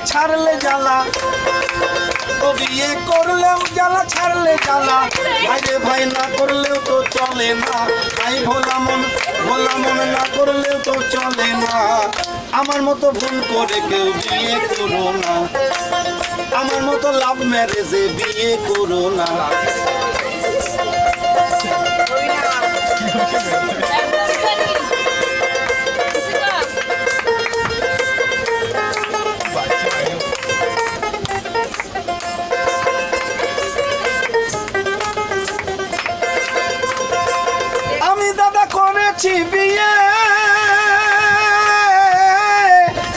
ছাড়লে জ্বালা, ও বিয়ে করলেও জ্বালা ছাড়লে জ্বালা, ভাইরে ভাই না করলেও তো চলে না, ভাই ভোলা মন না করলেও তো চলে না। আমার মতো ভুল করে কেউ বিয়ে করো না, আমার মতো লাভ ম্যারেজে বিয়ে করো না। আমি দাদা করেছি বিয়ে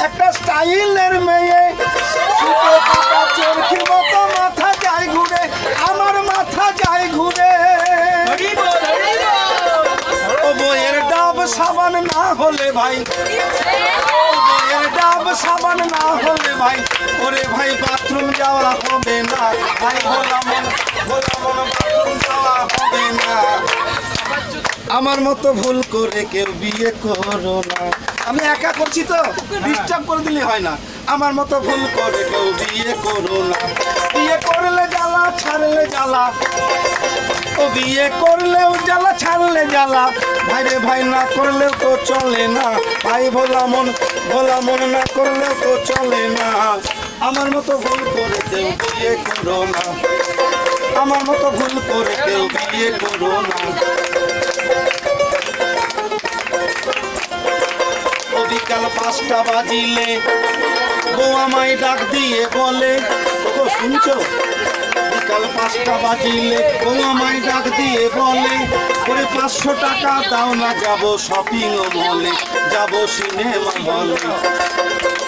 একটা স্টাইলের মেয়ে, চরকির মতো মাথা যায় ঘুরে, আমার মাথা যায় ঘুরে। ও বইয়ের ডাব সাবান না হলে ভাই, বইয়ের ডাব সাবান না হলে ভাই, ওরে ভাই বাথরুম যাওয়া হবে না, ভাই ভোলা মন বাথরুম যাওয়া হবে না। আমার মতো ভুল করে কেউ বিয়ে করো না। আমি একা করছি তো, ডিস্টার্ব করে দিলে হয় না। আমার মতো ভুল করে কেউ বিয়ে করো না, বিয়ে করলে জ্বালা ছাড়লে জ্বালা, ও বিয়ে করলেও জ্বালা ছাড়লে জ্বালা, ভাইরে ভাই না করলেও তো চলে না, ভাই ভোলা মন না করলেও তো চলে না। আমার মতো ভুল করে কেউ বিয়ে করো না, আমার মতো ভুল করে কেউ বিয়ে করো না। বিকাল 5টা বাজিলে বউ আমায় ডাক দিয়ে বলে, ও শুনছো? বিকাল 5টা বাজিলে বউ আমায় ডাক দিয়ে বলে, করে 500 টাকা দাও না, যাবো শপিং মলে, যাবো সিনেমা হলে।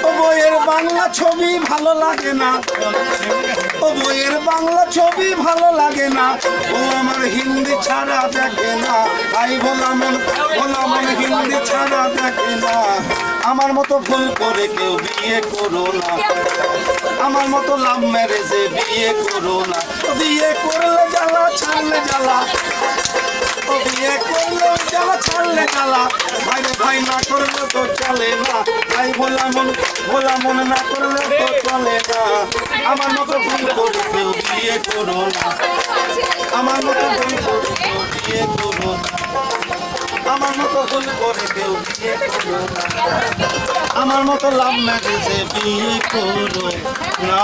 ও বইয়ের বাংলা ছবি ভালো লাগে না, ও বইয়ের বাংলা ছবি ভালো লাগে না, ও আমার হিন্দি ছাড়া দেখে না, ভাই ভোলা মন হিন্দি ছাড়া দেখে না। আমার মতো ভুল করে কেউ বিয়ে করো না, আমার মতো লাভ ম্যারেজে বিয়ে করো না। বিয়ে করলে জ্বালা ছাড়লে জ্বালা, ও বিয়ে করলে জ্বালা ছাড়লে জ্বালা, ভাইরে ভাই না করলে তো চলে না, ভাই ভোলা মন না করলে তো চলে না। আমার মতো ভুল করে কেউ বিয়ে করো না, আমার মতো ভুল করে কেউ বিয়ে করো না, আমার মতো ভুল করে কেউ বিয়ে করো না, আমার মতো লাভ ম্যারেজে বিয়ে করো না।